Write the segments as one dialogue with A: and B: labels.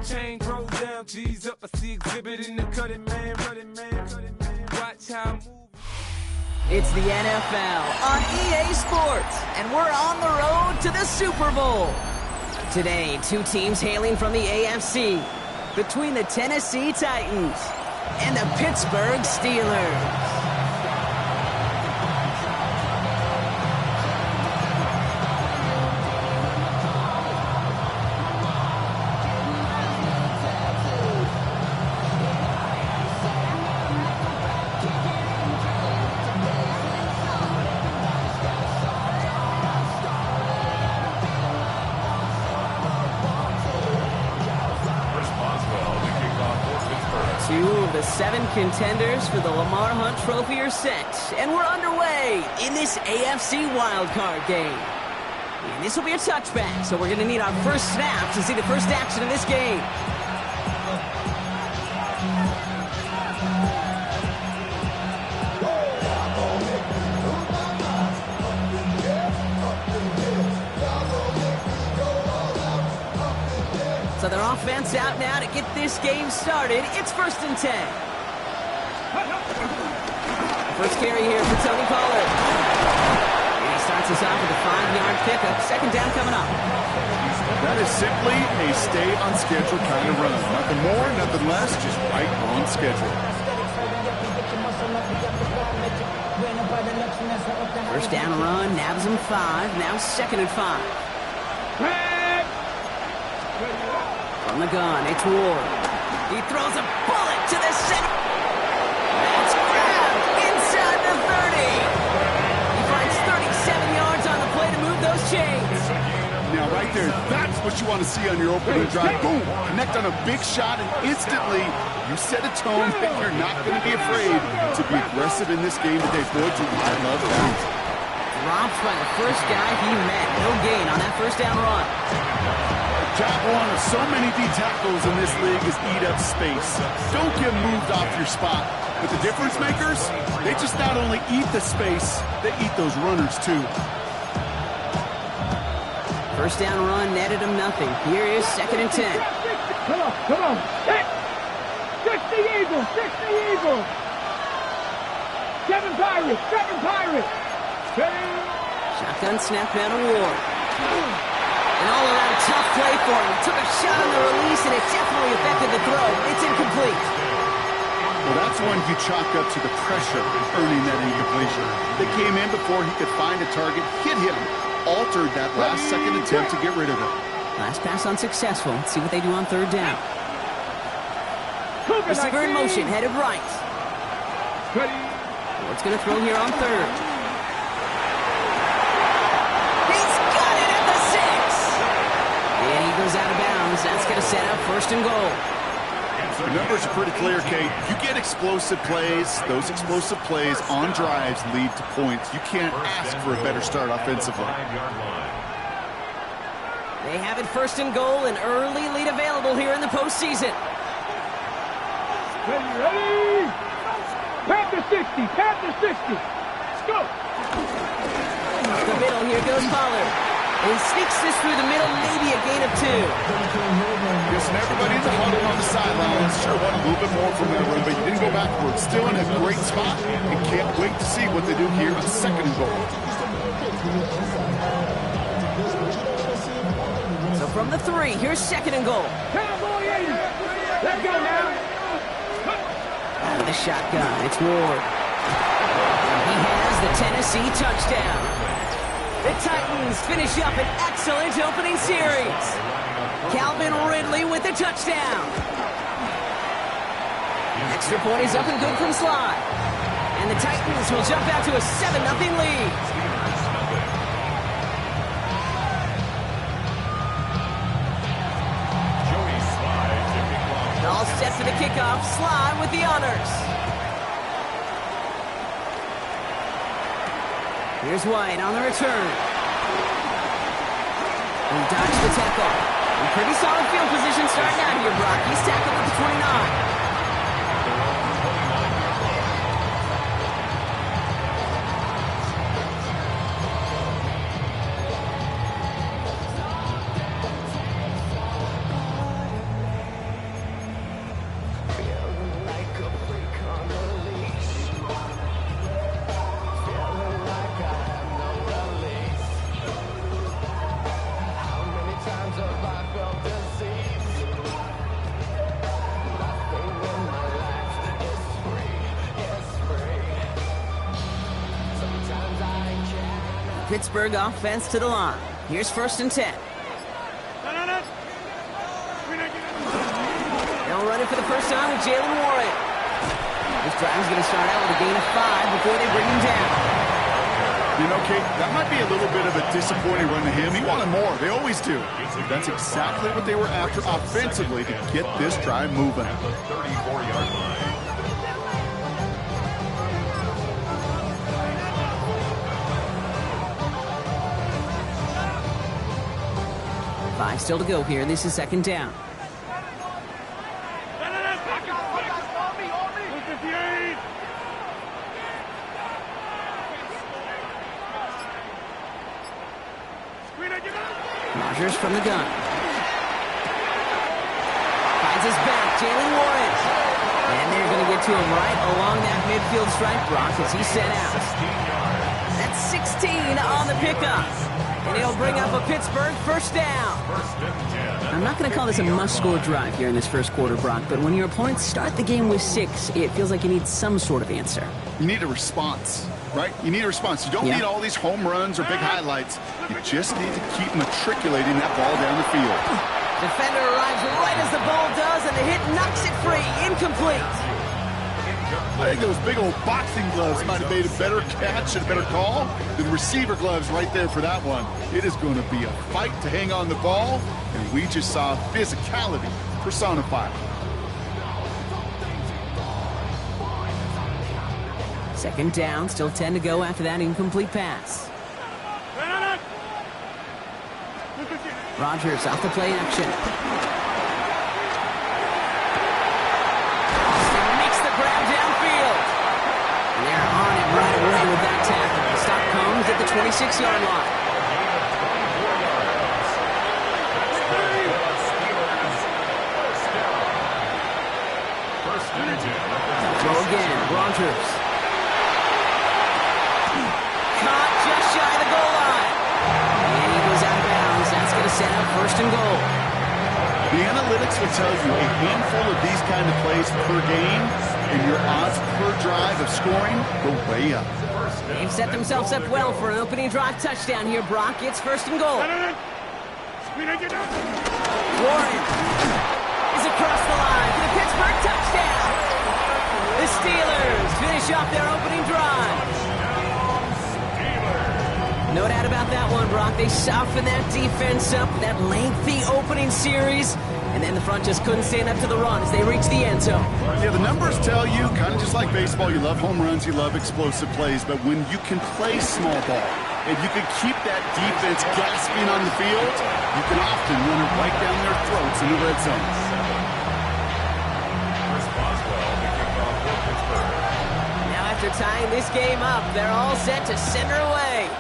A: chain roll down, G's up. I see exhibit in the cutting man, watch how I move.
B: It's the NFL on EA Sports, and we're on the road to the Super Bowl. Today, two teams hailing from the AFC, between the Tennessee Titans and the Pittsburgh Steelers. Two of the 7 contenders for the Lamar Hunt Trophy are set, and we're underway in this AFC wildcard game. And this will be a touchback, so we're going to need our first snap to see the first action of this game. So their offense out now to get this game started. It's 1st and 10. First carry here for Tony Pollard. And he starts us off with a 5-yard pickup. 2nd down coming up.
C: That is simply a stay-on-schedule kind of run. Nothing more, nothing less, just right on schedule.
B: First down run, nabs him 5. Now 2nd and 5. From the gun, it's Ward. He throws a bullet to the center. That's grabbed inside the 30. He finds 37 yards on the play to move those chains.
C: Now, right there, that's what you want to see on your opening drive. Boom! Connect on a big shot, and instantly you set a tone that you're not going to be afraid to be aggressive in this game today. Boy, I love that.
B: Dropped by the first guy he met. No gain on that first down run.
C: Job one of so many D tackles in this league is eat up space. Don't get moved off your spot. But the difference makers, they just not only eat the space, they eat those runners too.
B: First down run netted him nothing. Here is 2nd and 10.
D: Come on. Six the Eagles. Seven Pirates.
B: Shotgun snap down to Ward. An all-around tough play for him. He took a shot on the release, and it definitely affected the throw. It's incomplete.
C: Well, that's one you chalk up to the pressure earning that incompletion. They came in before he could find a target, hit him, altered that last-second attempt to get rid of it.
B: Last pass unsuccessful. Let's see what they do on 3rd down. Receiver in motion, headed right. Ward's going to throw here on 3rd. Goes out of bounds. That's going to set up 1st and goal.
C: The numbers are pretty clear, Kate. You get explosive plays. Those explosive plays on drives lead to points. You can't ask for a better start offensively.
B: They have it 1st and goal, an early lead available here in the postseason.
D: Ready? Panther 60. Let's go.
B: The middle, here goes Pollard. He sneaks this through the middle, maybe a gain of 2.
C: Listen, everybody in the huddle on the sidelines sure want a little bit more from that run, but you didn't go backwards. Still in a great spot, and can't wait to see what they do here on 2nd and goal.
B: So from the 3, here's 2nd and goal.
D: Let's go now.
B: Out of the shotgun, it's Ward. He has the Tennessee touchdown. The Titans finish up an excellent opening series. Calvin Ridley with the touchdown. Extra point is up and good from Sly. And the Titans will jump out to a 7-0 lead. All set for the kickoff. Sly with the honors. Here's White on the return. He dodged the tackle. And pretty solid field position starting out here, Brock. He's tackled at the 29. Pittsburgh offense to the line. Here's 1st and 10. They'll run it for the first time with Jalen Warren. This drive's going to start out with a gain of 5 before they bring him down.
C: You know, Kate, that might be a little bit of a disappointing run to him. He wanted more. They always do. That's exactly what they were after offensively to get this drive moving.
E: 34-yard line.
B: 5 still to go here. This is 2nd down. Rodgers from the gun. Finds his back, Jalen Warren. And they're going to get to him right along that midfield stripe, Brock, as he set out. That's 16 on the pickup. And he'll bring up a Pittsburgh 1st down. I'm not going to call this a must-score drive here in this 1st quarter, Brock, but when your opponents start the game with 6, it feels like you need some sort of answer.
C: You need a response, right? You need a response. You don't need all these home runs or big highlights. You just need to keep matriculating that ball down the field.
B: Defender arrives right as the ball does, and the hit knocks it free. Incomplete.
C: I think those big old boxing gloves might have made a better catch and a better call than receiver gloves right there for that one. It is going to be a fight to hang on the ball, and we just saw physicality personified.
B: 2nd down, still 10 to go after that incomplete pass. Rodgers off the play action. Makes the grab downfield. And they're on it right away with that tackle. The stop comes at the 26-yard line. Throw again, Rodgers. Caught just shy of the goal line. And he goes out of bounds. That's going to set up 1st and goal.
C: The analytics will tell you a handful of these kind of plays per game, and your odds per drive of scoring go way up.
B: They've set themselves up well for an opening drive touchdown here, Brock. It's 1st and goal. Warren is across the line for the Pittsburgh touchdown. The Steelers finish off their opening drive. No doubt about that one, Brock. They softened that defense up, that lengthy opening series, and then the front just couldn't stand up to the run as they reached the end zone.
C: Yeah, the numbers tell you, kind of just like baseball, you love home runs, you love explosive plays, but when you can play small ball, and you can keep that defense gasping on the field, you can often run it right down their throats in the red zone.
B: Now after tying this game up, they're all set to send her away.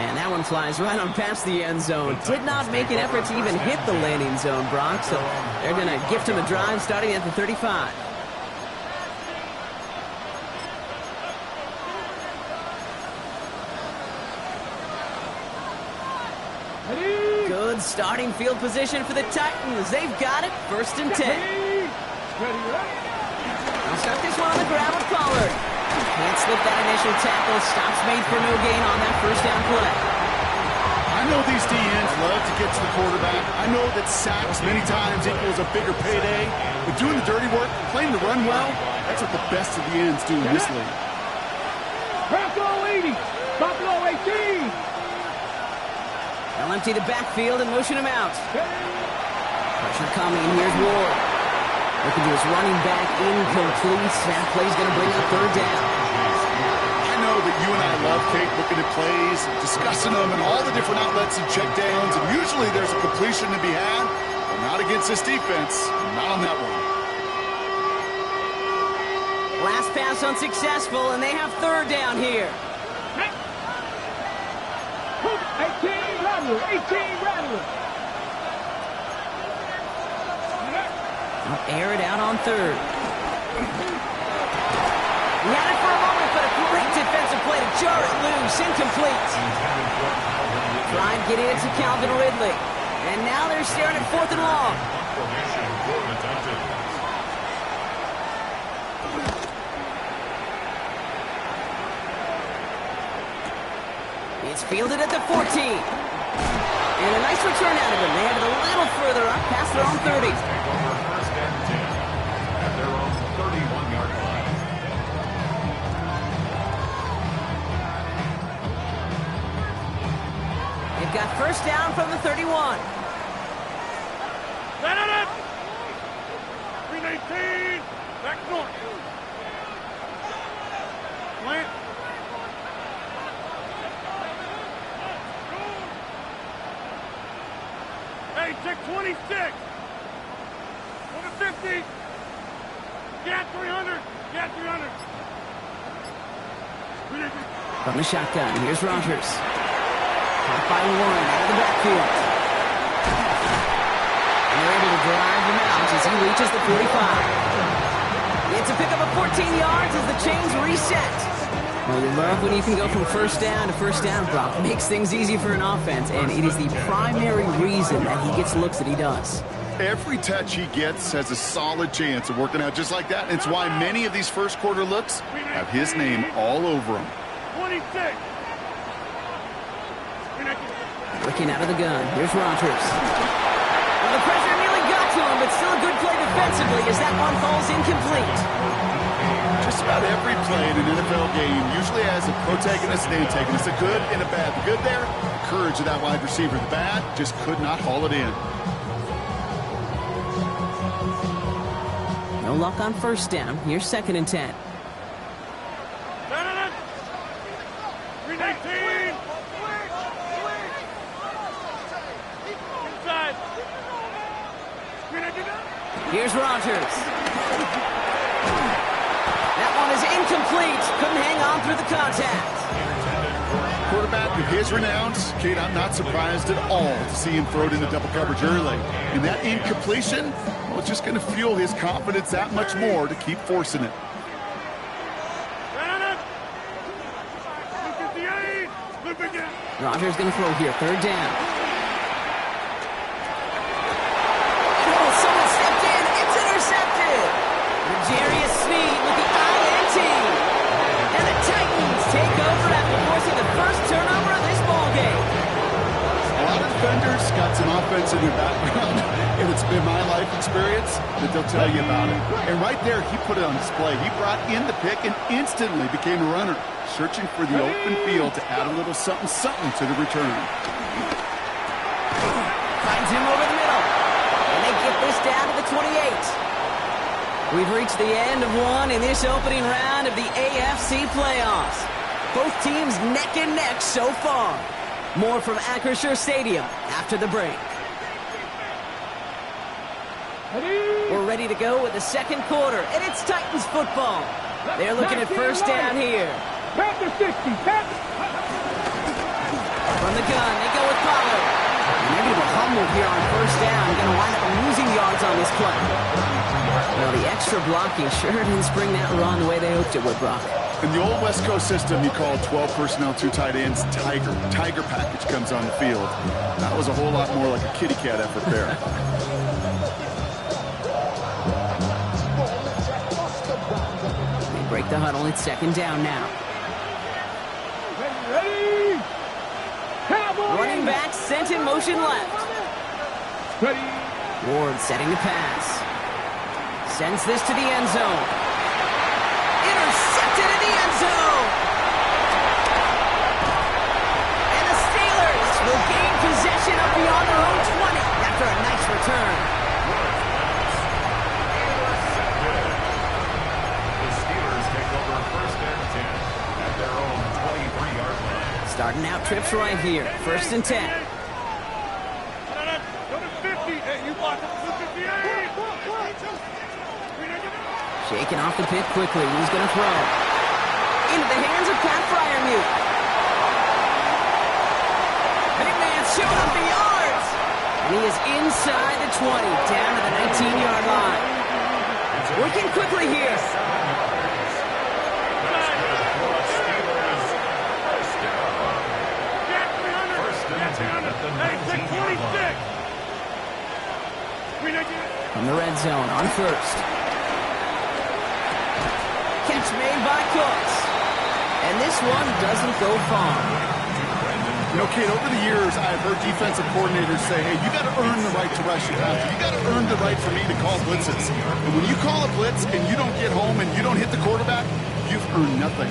B: And that one flies right on past the end zone. Did not make an effort to even hit the landing zone, Brock. So they're going to gift him a drive starting at the 35. Good starting field position for the Titans. They've got it. 1st and 10. They'll start this one on the ground with Pollard. Can't slip that initial tackle. Stops made for no gain on that 1st down play.
C: I know these DNs love to get to the quarterback. I know that sacks many times equals a bigger payday. But doing the dirty work, playing the run well, that's what the best of the ends do in this league.
D: Buffalo 80. Buffalo 18.
B: They'll empty the backfield and motion him out. Pressure coming. Here's Ward. Looking to his running back, incomplete. That play's going to bring up 3rd down.
C: I know that you and I love, Kate, looking at plays, discussing them, and all the different outlets and checkdowns, and usually there's a completion to be had, but not against this defense. Not on that one.
B: Last pass unsuccessful, and they have 3rd down here.
D: 18 Rattler. 18 Rattler.
B: I'll air it out on 3rd. He had it for a moment, but a great defensive play to jar it loose. Incomplete. Tried getting it to Calvin Ridley. And now they're staring at 4th and long. It's fielded at the 14. And a nice return out of him. They had it a little further up past their own 30.
E: Take over first and 10 at their own 31-yard line.
B: They've got first down from the 31.
D: Set it! 319. Back north. Plant. Hey, check 26. Over 50. Get 300. Get 300.
B: From the shotgun, here's Rogers. Caught by one out of the backfield. And they're able to drive him out as he reaches the 45. It's a pickup of 14 yards as the chains reset. Well, you love when you can go from first down to first down, Brock. Makes things easy for an offense, and it is the primary reason that he gets looks that he does.
C: Every touch he gets has a solid chance of working out just like that. And it's why many of these first quarter looks have his name all over them.
D: 26.
B: Looking out of the gun, here's Rogers. Well, the pressure nearly got to him, but still a good play defensively as that one falls incomplete.
C: Just about every play in an NFL game usually has a protagonist and antagonist, a good and a bad. The good there, the courage of that wide receiver. The bad, just could not haul it in.
B: No luck on first down. Here's second and 10.
D: 319. Inside.
B: Here's Rogers. That one is incomplete. Couldn't hang on through the contact.
C: Quarterback of his renowns, Kate, I'm not surprised at all to see him throw it into double coverage early. And that incompletion, well, it's just going to fuel his confidence that much more to keep forcing it.
B: Rogers going to throw here, third down. Oh, someone stepped in. It's intercepted. Jarius Sneed with the INT. And the Titans take over after forcing the first turnover of this ballgame.
C: A lot of defenders got some offense in their background, and it's been my life experience that they'll tell you about it. And right there, he put it on display. He brought in the pick and instantly became a runner, searching for the open field to add a little something to the return.
B: Finds him over the middle. And they get this down to the 28. We've reached the end of one in this opening round of the AFC playoffs. Both teams neck and neck so far. More from Acrisure Stadium after the break. We're ready to go with the second quarter, and it's Titans football. They're looking at first down here.
D: Panther 60.
B: From the gun, they go with Pollard. And they're going to be humbled here on first down. They're going to wind up losing yards on this play. Well, the extra blocking sure didn't spring that run the way they hoped it would, Brock.
C: In the old West Coast system, you called 12 personnel, 2 tight ends, Tiger. Tiger package comes on the field. That was a whole lot more like a kitty cat effort there.
B: They break the huddle. It's second down now.
D: Ready.
B: Running back sent in motion left.
D: Ready.
B: Ward setting the pass. Sends this to the end zone. Intercepted in the end zone. And the Steelers will gain possession up beyond their own 20 after a nice return.
E: The Steelers take over first and 10 at their own 23-yard line.
B: Starting out trips right here. First and 10.
D: Go to 50. Hey, you block up to 58.
B: Shaking off the pick quickly. Who's going to throw? Into the hands of Pat Fryermuth. Big man showing up the yards. And he is inside the 20, down to the 19-yard line. Working quickly here. From the red zone on first. Catch made by Cooks. And this one doesn't go far.
C: You know, kid, over the years, I've heard defensive coordinators say, hey, you got to earn the right to rush your passer. You got to earn the right for me to call blitzes. And when you call a blitz and you don't get home and you don't hit the quarterback, you've earned nothing.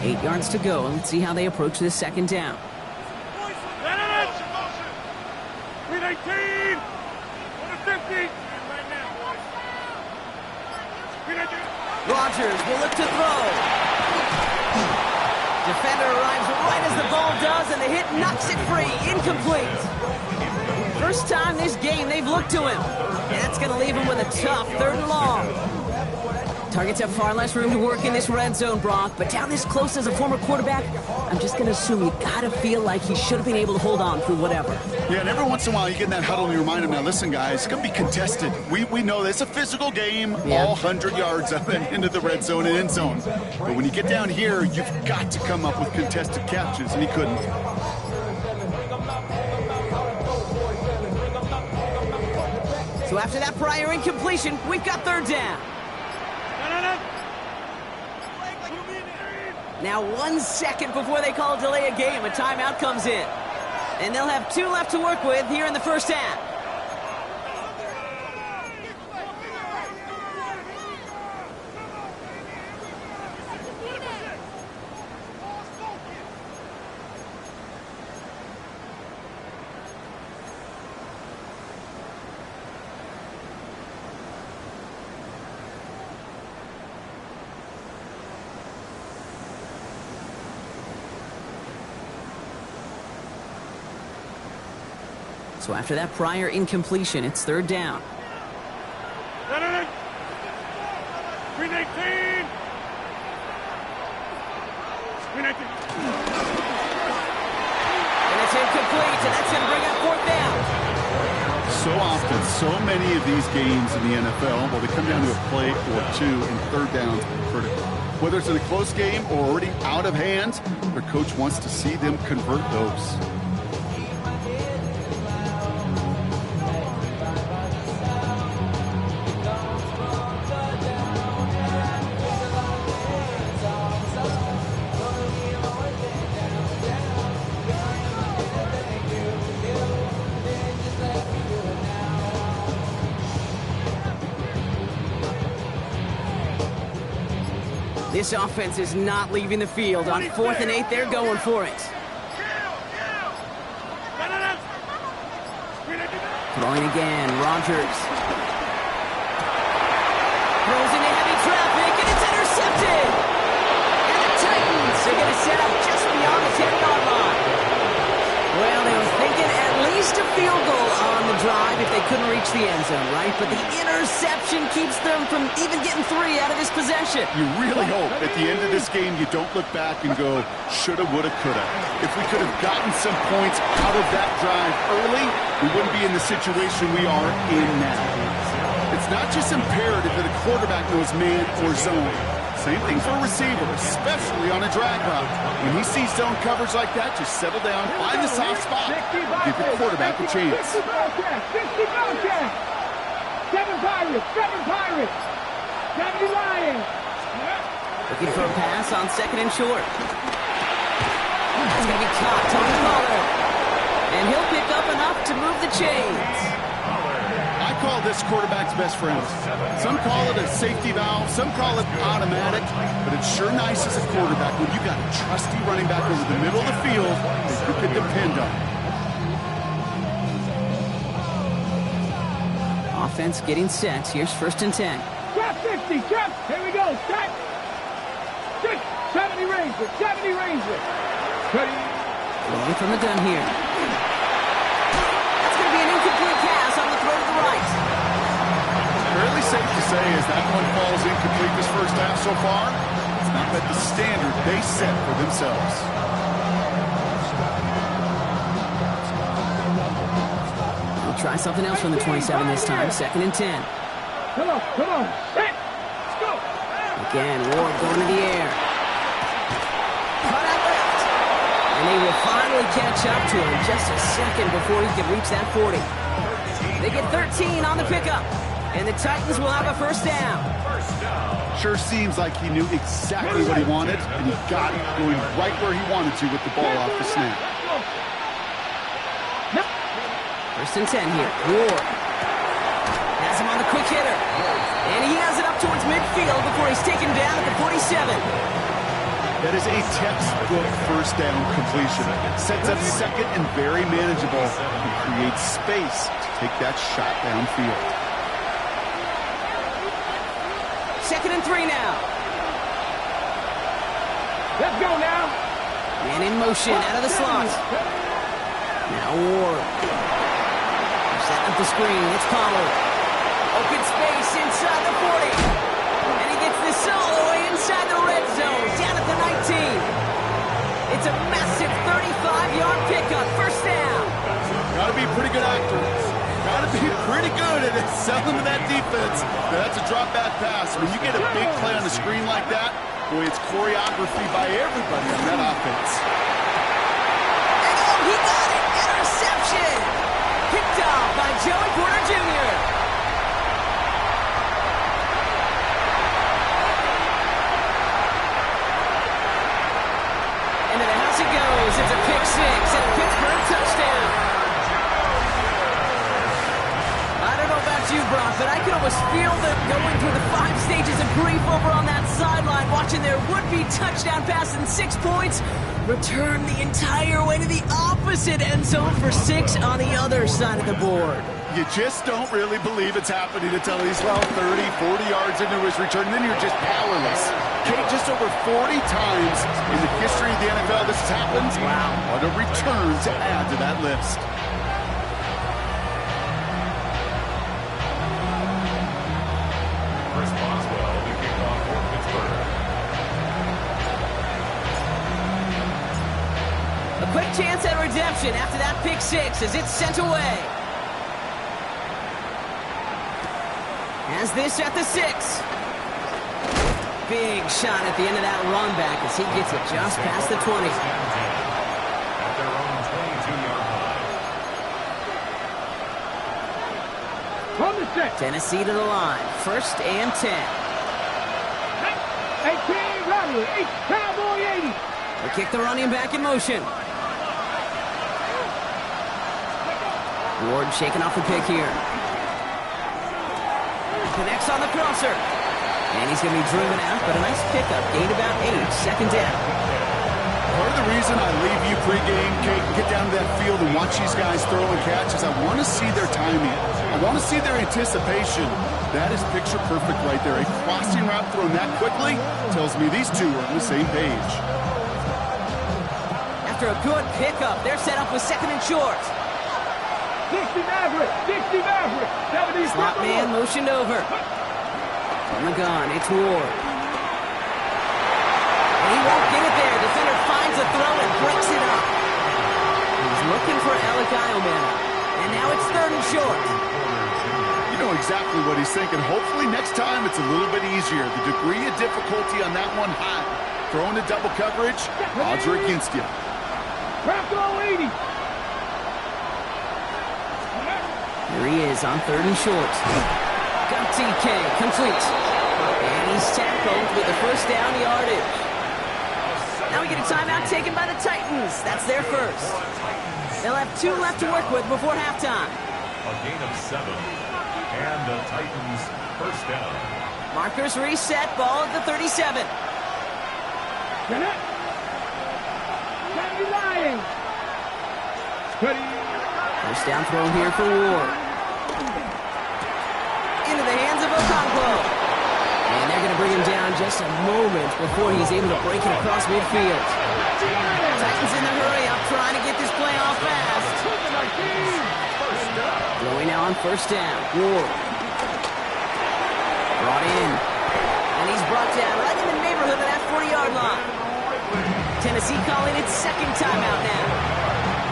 B: Eight yards to go. Let's see how they approach this second down.
D: 319! 150!
B: Rodgers will look to throw. Defender arrives right as the ball does, and the hit knocks it free. Incomplete. First time this game they've looked to him. And that's going to leave him with a tough 3rd and long. Targets have far less room to work in this red zone, Brock. But down this close as a former quarterback, I'm just going to assume you got to feel like he should have been able to hold on through whatever.
C: Yeah, and every once in a while you get in that huddle and you remind him, now listen, guys, it's going to be contested. We know that it's a physical game, all 100 yards up and into the red zone and end zone. But when you get down here, you've got to come up with contested catches, and he couldn't.
B: So after that prior incompletion, we've got 3rd down. Now 1 second before they call delay a game, a timeout comes in. And they'll have 2 left to work with here in the first half. So after that prior incompletion, it's 3rd down.
D: 319! 319!
B: And it's incomplete, and that's going to bring up 4th down.
C: So often, so many of these games in the NFL, well, they come down to a play or 2, and 3rd downs are critical. Whether it's in a close game or already out of hand, their coach wants to see them convert those.
B: This offense is not leaving the field. On 4th and 8, they're going for it. Throwing again, Rodgers. Throws into heavy traffic, and it's intercepted. And the Titans are going to set up just beyond the 10-yard line. Well, they were thinking at least a field goal on the drive if they couldn't reach the end zone, right? But the interception keeps them from even getting 3 out of this possession.
C: You really hope at the end of this game you don't look back and go, shoulda, woulda, coulda. If we could have gotten some points out of that drive early, we wouldn't be in the situation we are in now. It's not just imperative that a quarterback knows man or zone. Same thing for a receiver, especially on a drag route. When he sees zone coverage like that, just settle down, find the soft spot, give the quarterback a chance.
D: 60 Bobcats! 7 Pirates! 7 Pirates! 70 Lions!
B: Looking for a pass on 2nd and short. That's going to be caught. Tony Pollard. And he'll pick up enough to move the chains.
C: I call this quarterback's best friend. Some call it a safety valve, some call it automatic, but it's sure nice as a quarterback when you got a trusty running back over the middle of the field that you can depend on.
B: Offense getting set. Here's 1st and 10.
D: Trap 50! Trap! Here we go! Trap! 6! 70 Ranger! 70 Ranger! Ready?
B: Throwing from the gun here. That's going to be an incomplete pass on the throw to the right.
C: Fairly safe to say as that one falls incomplete this first half so far, it's not met the standard they set for themselves.
B: We'll try something else from the 27 this time. 2nd and 10.
D: Come on! Come on! Set! Let's go!
B: Again, Ward going to the air. Cut out left. And they will finally catch up to him just a second before he can reach that 40. They get 13 on the pickup. And the Titans will have a first down.
C: Sure seems like he knew exactly what he wanted, and he got it going right where he wanted to with the ball off the snap.
B: First and 10 here. Ward has him on the quick hitter. And he has it up towards midfield before he's taken down at the 47.
C: That is a textbook first down completion. Sets up second and very manageable and creates space to take that shot downfield.
B: Second and 3 now.
D: Let's go now.
B: And in motion out of the slot. Now Ward. Setting up the screen. It's Pollard. Open space inside the 40. And he gets this all the way inside the red zone. Down at the 19. It's a massive 35-yard pickup. First down.
C: Got to be a pretty good actor. Got to be pretty good at selling to that defense. Now, that's a drop-back pass. When you get a big play on the screen like that, boy, it's choreography by everybody on that offense.
B: And oh, he got it! Interception! Picked off by Joey Porter Jr. Into the house it goes. It's a pick six and a Pittsburgh touchdown. I don't know about you, Brock, but I can almost feel them going through the 5 stages of grief over on that sideline, watching their would-be touchdown pass in 6 points return the entire way to the opposite end zone for 6 on the other side of the board.
C: You just don't really believe it's happening until he's well 30, 40 yards into his return, and then you're just powerless. Kate, just over 40 times in the history of the NFL this has happened. Wow. What a return to add to that list.
B: A quick chance at redemption after that pick six as it's sent away. Has this at the 6. Big shot at the end of that run back as he gets it just past the 20.
E: At their own 22-yard line.
D: From the 6.
B: Tennessee to the line. First and 10.
D: 18, Robert. 8, Cowboy 80.
B: They kick the running back in motion. Ward shaking off the pick here. Connects on the crosser. And he's going to be driven out, but a nice pickup. Gained about 8. Second down.
C: Part of the reason I leave you pregame, Kate, and get down to that field and watch these guys throw and catch is I want to see their timing. I want to see their anticipation. That is picture perfect right there. A crossing route thrown that quickly tells me these two are on the same page.
B: After a good pickup, they're set up with second and short.
D: 60 Maverick. 60 Maverick. 70
B: Slot man motioned over. From the gun, it's Ward. And he won't get it there. Defender finds a throw and breaks it up. He's looking for Alec Eilman. And now it's third and short.
C: You know exactly what he's thinking. Hopefully next time it's a little bit easier. The degree of difficulty on that one high. Throwing a double coverage, odds are against you.
D: Bronco 80.
B: Here he is on third and short. Got TK, complete. And he's tackled with the first down yardage. Now we get a timeout taken by the Titans. That's their first. They'll have 2 left to work with before halftime.
E: A gain of 7. And the Titans first down.
B: Markers reset, ball at the 37.
D: Connect. Sandy Lyons.
B: First down throw here for Ward. Into the hands of Okonkwo. And they're going to bring him down just a moment before he's able to break it across midfield. Titans in the hurry up, trying to get this play off fast. Throwing now on first down. Ward. Brought in. And he's brought down right in the neighborhood of that 40-yard line. Tennessee calling its second timeout now.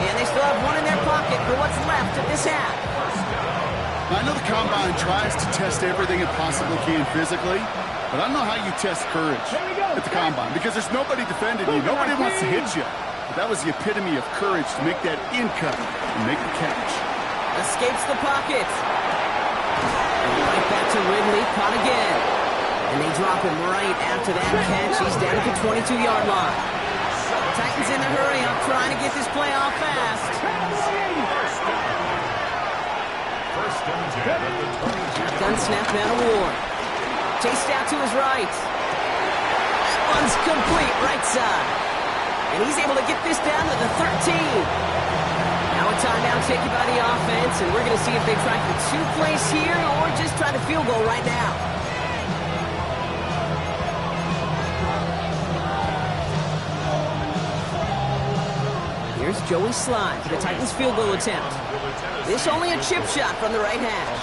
B: And they still have one in their pocket for what's left of this half.
C: I know the Combine tries to test everything it possibly can physically, but I don't know how you test courage at the Combine because there's nobody defending you. Nobody wants to hit you. But that was the epitome of courage to make that in cut and make the catch.
B: Escapes the pocket. Right back to Ridley, caught again. And they drop him right after that catch. He's down at the 22-yard line. Titans in a hurry up, trying to get this play off fast. Gun snap out of Ward. Chased out to his right. That one's complete, right side. And he's able to get this down to the 13. Now a timeout taken by the offense, and we're going to see if they try for 2 plays here or just try to field goal right now. Here's Joey Slide for the Titans field goal attempt. This only a chip shot from the right hash.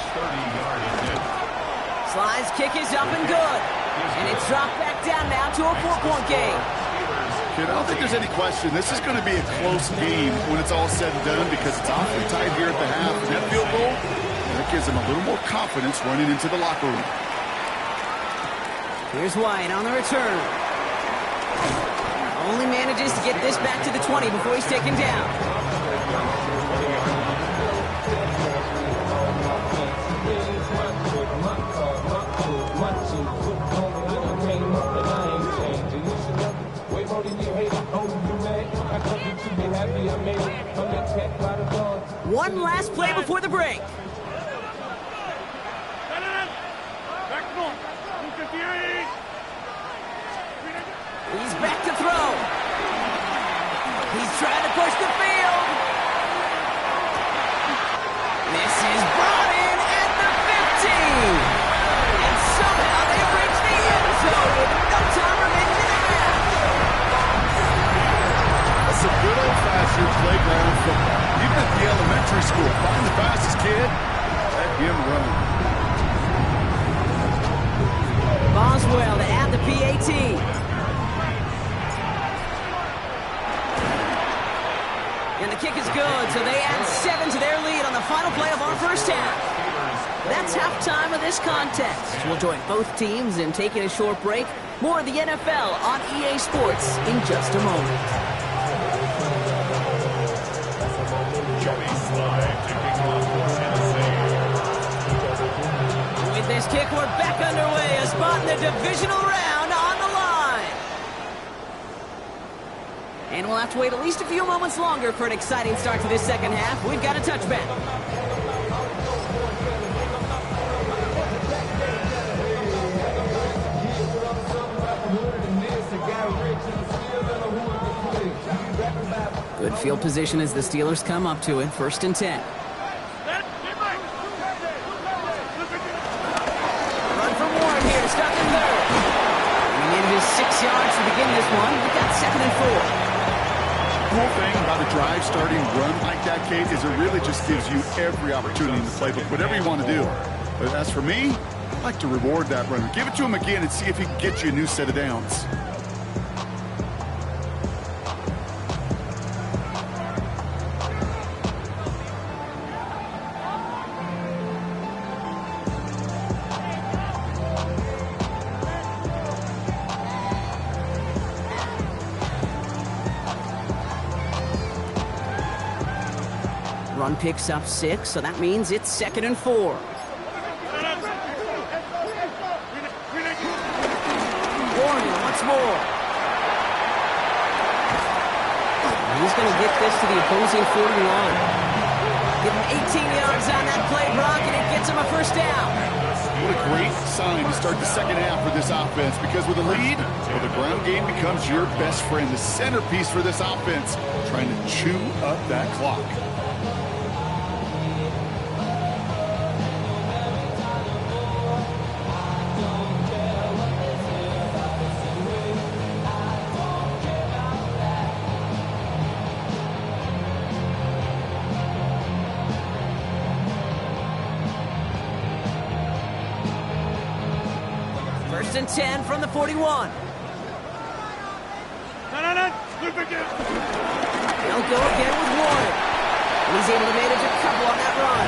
B: Slide's kick is up and good. And it's dropped back down now to a 4-point game.
C: Kid, I don't think there's any question. This is going to be a close game when it's all said and done because it's awfully tight here at the half. And that field goal, that gives them a little more confidence running into the locker room.
B: Here's White on the return. Only manages to get this back to the 20 before he's taken down. One last play before the break. He's back to throw. He's trying to push the field. This is brought in at the 15. And somehow they reach the end zone with no time remaining in the half.
C: That's a good old-fashioned playground football. Even at the elementary school, find the fastest kid, let him run.
B: Boswell to add the PAT. And the kick is good, so they add 7 to their lead on the final play of our first half. That's halftime of this contest. We'll join both teams in taking a short break. More of the NFL on EA Sports in just a moment. With this kick, we're back underway. A spot in the divisional round on the line. And we'll have to wait at least a few moments longer for an exciting start to this second half. We've got a touchback. Good field position as the Steelers come up to it. 1st and 10. Run from Warren here, stuck in third. He needed his 6 yards to begin this one. We got 2nd and 4.
C: Cool thing about a drive starting run like that, Kate, is it really just gives you every opportunity in the playbook, whatever you want to do. But as for me, I like to reward that runner. Give it to him again and see if he can get you a new set of downs.
B: Run picks up 6, so that means it's 2nd and 4. Warren once more. He's going to get this to the opposing 41. Give him 18 yards on that play, Brock, and it gets him a 1st down.
C: What a great sign to start the second half for this offense, because with a lead, well, the ground game becomes your best friend, the centerpiece for this offense, trying to chew up that clock.
B: First and 10 from the 41. They'll go again with Warren. And he's able to manage a couple on that run.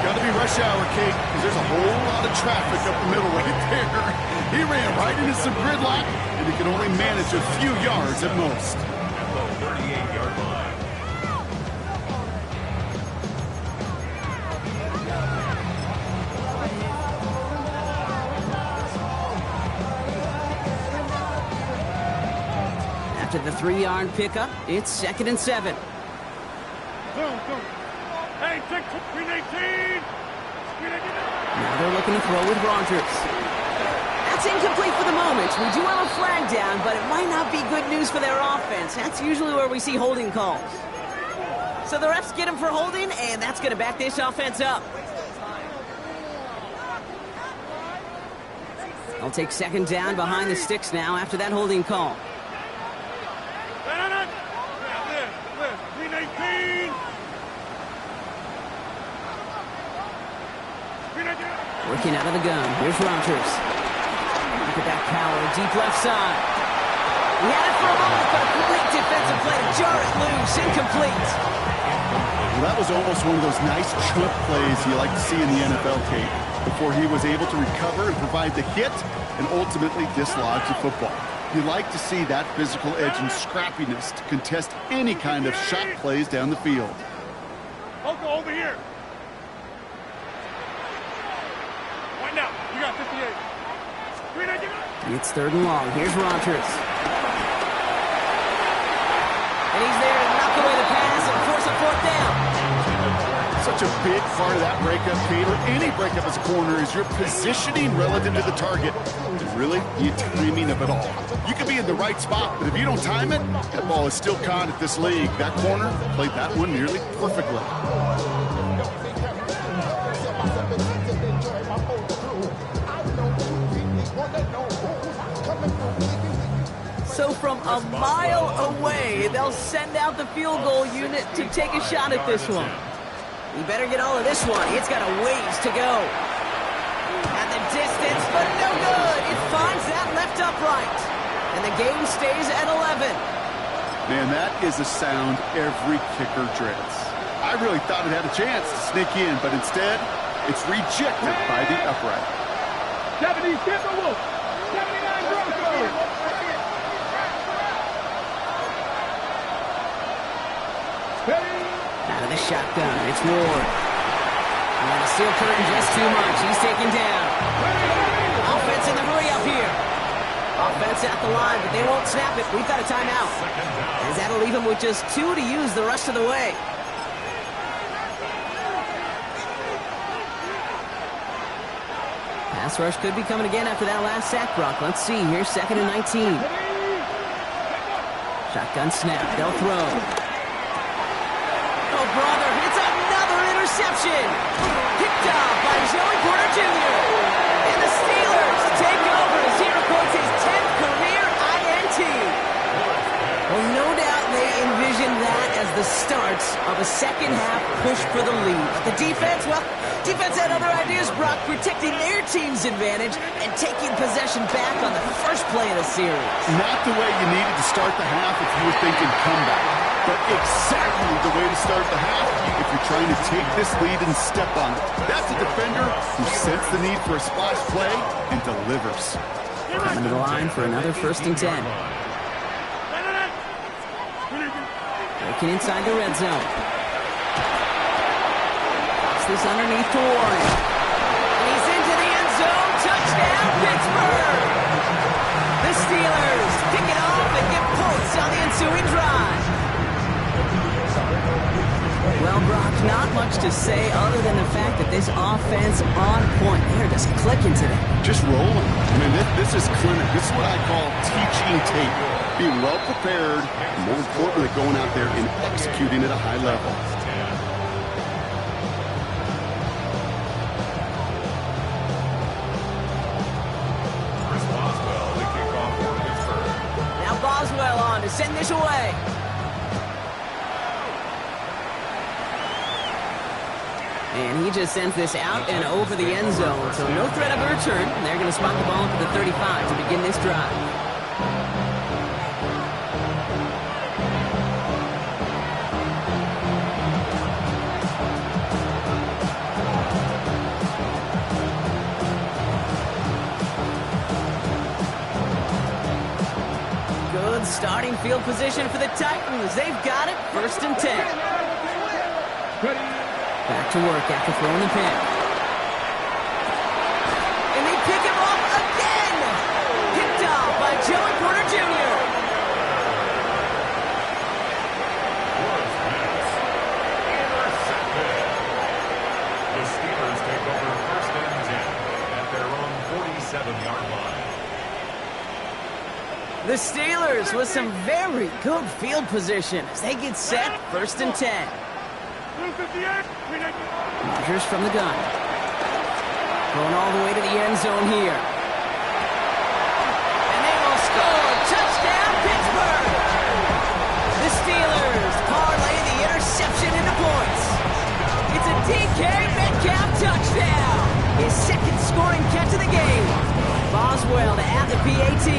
C: Got to be rush hour, Kate, because there's a whole lot of traffic up the middle right there. He ran right into some gridlock, and he can only manage a few yards at most.
E: At the 38-yard line.
B: After the 3-yard pickup, it's 2nd and 7.
D: Hey, 318.
B: Now they're looking to throw with Rogers. That's incomplete for the moment. We do have a flag down, but it might not be good news for their offense. That's usually where we see holding calls. So the refs get him for holding, and that's going to back this offense up. They'll take 2nd down behind the sticks now after that holding call.
D: 319.
B: Working out of the gun. Here's Rogers. Look at that power. Deep left side. He had it for a moment, but a great defensive play to jar it loose. Incomplete.
C: Well, that was almost one of those nice chunk plays you like to see in the NFL tape before he was able to recover and provide the hit and ultimately dislodge the football. You like to see that physical edge and scrappiness to contest any kind of shot plays down the field.
D: Over here. Right now, you got 58.
B: It's 3rd and long. Here's Rogers. And he's there to knock away the pass and force a 4th down.
C: Such a big part of that breakup, Kate, or any breakup as a corner, is your positioning relative to the target. And really, the timing of it all. You can be in the right spot, but if you don't time it, that ball is still caught at this league. That corner played that one nearly perfectly.
B: So from a mile away, they'll send out the field goal unit to take a shot at this one. You better get all of this one. It's got a ways to go. At the distance, but no good. It finds that left upright. And the game stays at 11.
C: Man, that is a sound every kicker dreads. I really thought it had a chance to sneak in, but instead, it's rejected by the upright.
D: 70 Timberwolves. 79 Broncos.
B: Out of the shotgun, it's Ward. And the steel curtain just too much. He's taken down. Offense in the hurry up here. Offense at the line, but they won't snap it. We've got a timeout. As that'll leave him with just 2 to use the rest of the way. Pass rush could be coming again after that last sack, Brock. Let's see. Here's 2nd and 19. Shotgun snap. They'll throw. Oh, brother, it's another interception. Picked off by Joey Porter Jr. And the Steelers take over as he records his 10th career INT. Well, no doubt they envisioned that as the start of a second-half push for the lead. But the defense, well, defense had other ideas, Brock, protecting their team's advantage and taking possession back on the first play of the series.
C: Not the way you needed to start the half if you were thinking comeback, but exactly the way to start the half if you're trying to take this lead and step on it. That's a defender who sensed the need for a splash play and delivers.
B: Coming to the line for another 1st and 10. Working inside the red zone. Pops this underneath to Warren. And he's into the end zone. Touchdown, Pittsburgh! The Steelers pick it off and get points on the ensuing drive. Well, Brock, not much to say other than the fact that this offense on point. They're just clicking today.
C: Just rolling. I mean, this is clinic. This is what I call teaching tape. Being well prepared, and more importantly, going out there and executing at a high level.
B: Now Boswell on to send this away. And he just sends this out and over the end zone. So no threat of a return. They're going to spot the ball at the 35 to begin this drive. Good starting field position for the Titans. They've got it. 1st and 10. Back to work after throwing the pick. And they pick him off again! Picked off by Joey Porter Jr. The Steelers with some very good field position as they get set, 1st and 10. Rodgers from the gun. Going all the way to the end zone here. And they will score! Touchdown, Pittsburgh! The Steelers parlay the interception into points. It's a DK Metcalf touchdown! His 2nd scoring catch of the game. Boswell to add the PAT.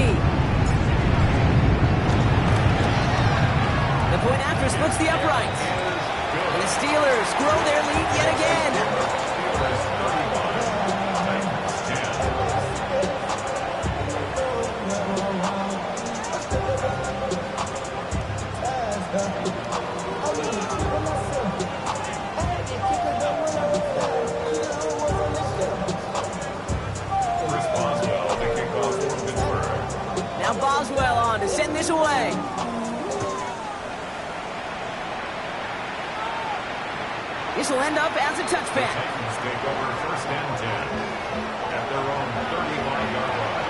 B: The point after splits the upright. And the Steelers grow their lead yet again. Now Boswell on to send this away. This will end up as a touchback.
E: Titans take over 1st and 10 at their own 35-yard line.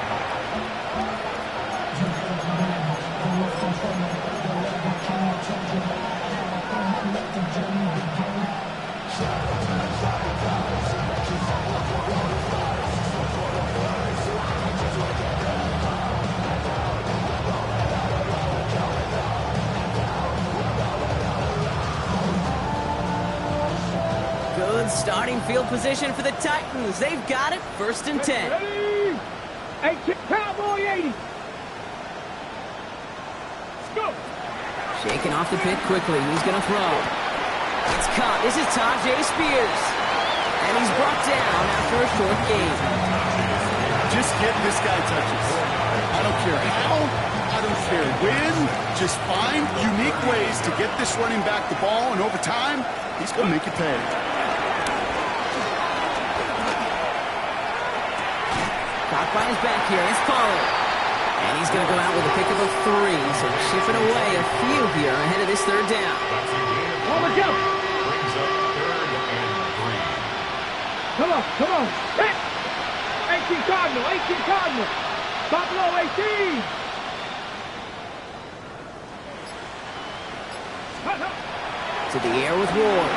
B: Starting field position for the Titans. They've got it, 1st and 10.
D: Ready? Hey, Cowboy 80. Let's go.
B: Shaking off the pick quickly. He's going to throw. It's caught. This is Tajay Spears. And he's brought down after a short gain.
C: Just get this guy touches. I don't care how. I don't care when. Just find unique ways to get this running back the ball, and over time, he's going to make you pay.
B: Caught by his back here. It's Pollard. And he's going to go out with a pick of a 3. So chipping away a few here ahead of this 3rd down.
D: On the jump.
E: Brings up 3rd and 3.
D: Come on. Hit. 18 Cardinal. Stop low, 18.
B: To the air with Ward.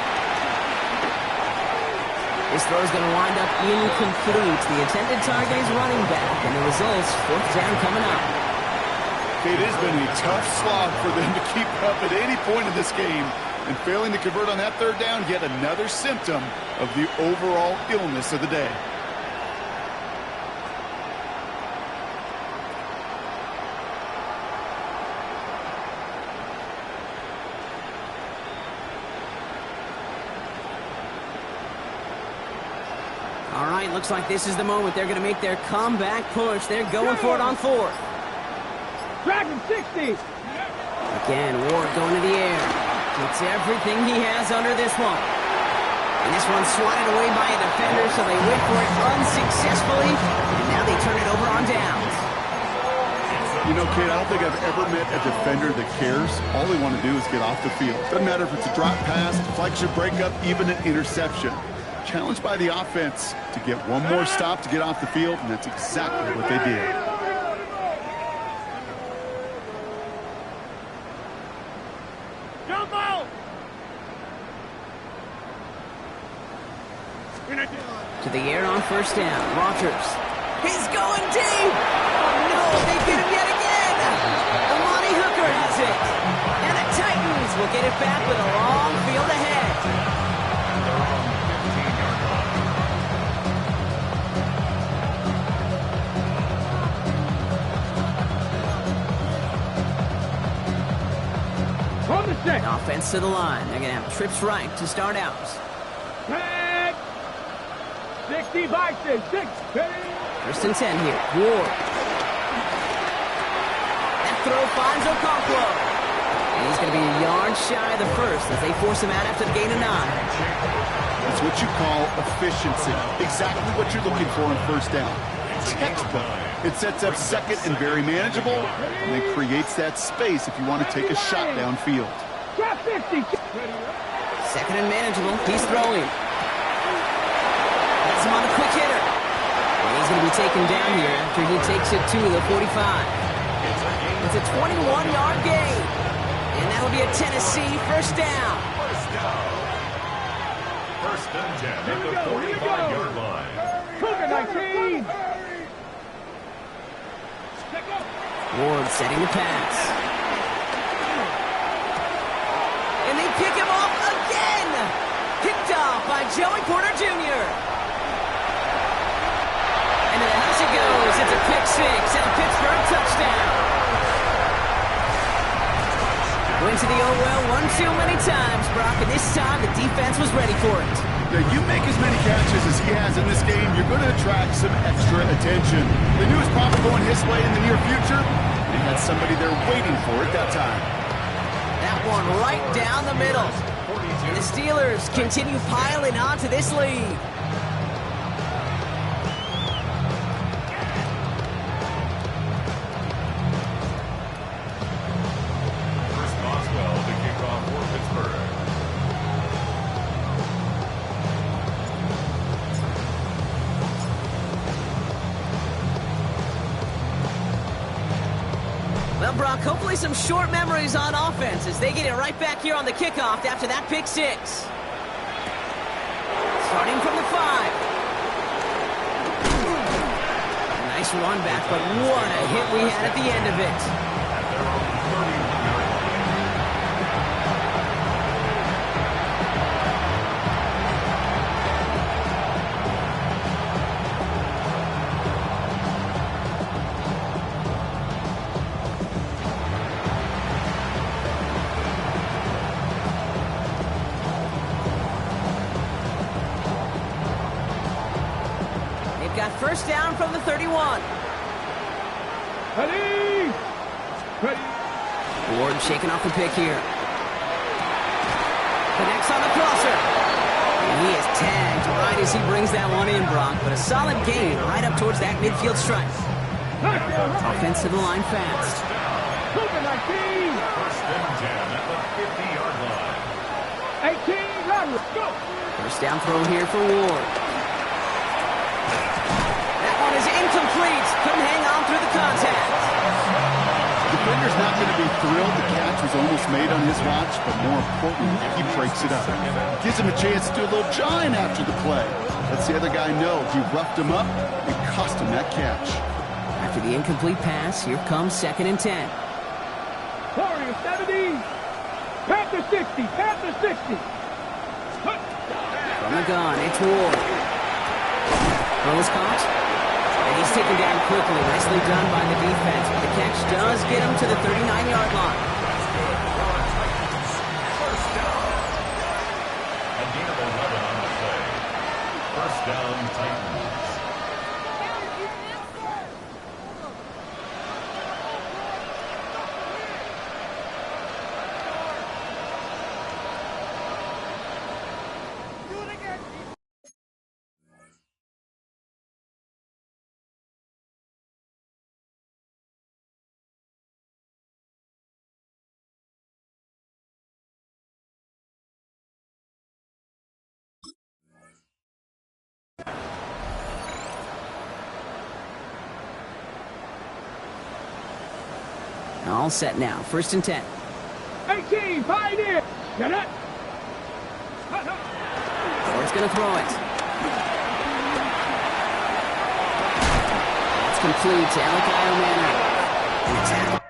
B: This throw is going to wind up incomplete. The intended target is running back, and the results, 4th down coming up.
C: It has been a tough slog for them to keep up at any point in this game, and failing to convert on that 3rd down, yet another symptom of the overall illness of the day.
B: All right, looks like this is the moment. They're going to make their comeback push. They're going for it on 4th.
D: Dragon 60.
B: Again, Ward going to the air. Gets everything he has under this one. And this one's swatted away by a defender, so they wait for it unsuccessfully. And now they turn it over on downs.
C: You know, kid, I don't think I've ever met a defender that cares. All they want to do is get off the field. Doesn't matter if it's a drop pass, deflection, breakup, even an interception. Challenged by the offense to get one more stop to get off the field, and that's exactly what they did.
D: Jump out.
B: To the air on 1st down. Rodgers. He's going deep. Oh, no, they get him yet again. Amani Hooker has it. And the Titans will get it back with a long field ahead. Offense to the line. They're going to have trips right to start out.
D: 10. 60 Viking. 6.
B: 1st and 10 here. Ward. That throw finds Okonkwo. And he's going to be a yard shy of the 1st as they force him out after the gain of 9.
C: That's what you call efficiency. Exactly what you're looking for in 1st down. Textbook. It sets up 2nd and very manageable, and then creates that space if you want to take a shot downfield.
D: Drop 50.
B: 2nd and manageable. He's throwing. That's him on a quick hitter. And he's going to be taken down here after he takes it to the 45.
E: It's a gain
B: It's a 21-yard gain. And that'll be a Tennessee first down.
E: First and 10 at the 45-yard line.
D: Cougar 19.
B: Ward setting the pass. And they pick him off again. Picked off by Joey Porter Jr. And to the house it goes. It's a pick six and a Pittsburgh touchdown. Went to the oh well one too many times, Brock, and this time the defense was ready for it.
C: Now, you make as many catches as he has in this game, you're going to attract some extra attention. They knew it was probably going his way in the near future. They had somebody there waiting for it that time.
B: That one right down the middle. And the Steelers continue piling onto this lead. Well, Brock, hopefully some short memories on offense as they get it right back here on the kickoff after that pick six. Starting from the 5. Nice run back, but what a hit we had at the end of it.
E: At their own 31-yard line.
B: First down from the 31.
D: Ready!
B: Ward shaking off the pick here. Connects on the crosser. And he is tagged right as he brings that one in, Brock. But a solid gain right up towards that midfield stripe. Offensive line fast.
D: Cougar 19.
E: First and 10 at the 50-yard line.
D: 18, run, let's go.
B: First down throw here for Ward. Is incomplete. Couldn't hang on through the contact.
C: The defender's not going to be thrilled the catch was almost made on his watch, but more importantly, he breaks it up. Gives him a chance to do a little jawing after the play. Lets the other guy know he roughed him up and cost him that catch.
B: After the incomplete pass, here comes second and 10.
D: Warrior 70. Panther 60. Panther 60.
B: From the gun, it's Ward. Throw is caught. And he's taken down quickly. Nicely done by the defense. But the catch does get him to the 39-yard line.
E: First down. A gain of 11 on the play. First down, Titans.
B: All set now. First and 10.
D: 18, Pioneer. Get it.
B: Ford's going to throw it. It's complete to Alec Manning. And a tackle.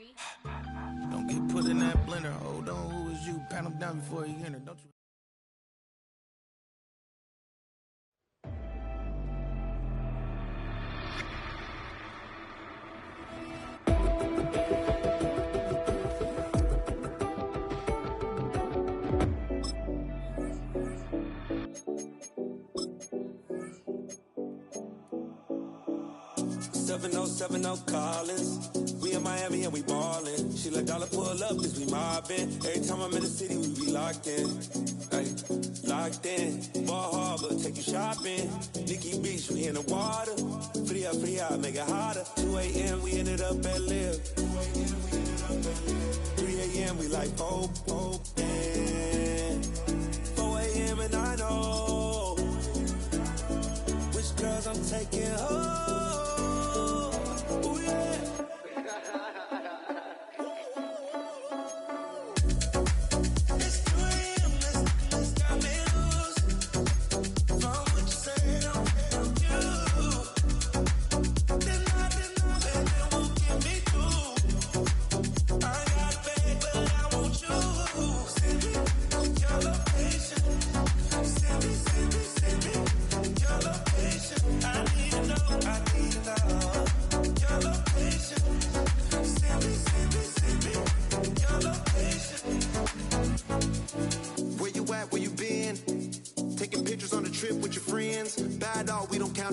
F: Sorry.
G: Don't get put in that blender. Hold on, who is you? Pat him down before he enter. Don't you?
H: 7070 Collins. We in Miami and we ballin'. She let dollar pull up cause we mobbin'. Every time I'm in the city we be locked in. Ay, locked in. Ball Harbor, take you shopping. Nikki Beach, we in the water. Free up, make it hotter. 2 a.m. we ended up at Live. 3 a.m. we like Pope. 4 a.m. and I know which girls I'm taking home.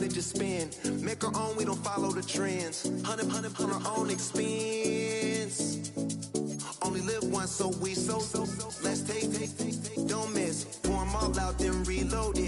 I: Just spin, make our own, we don't follow the trends. 100 on our own expense. Only live once, so let's take, don't miss. Pour 'em all out, then reload it.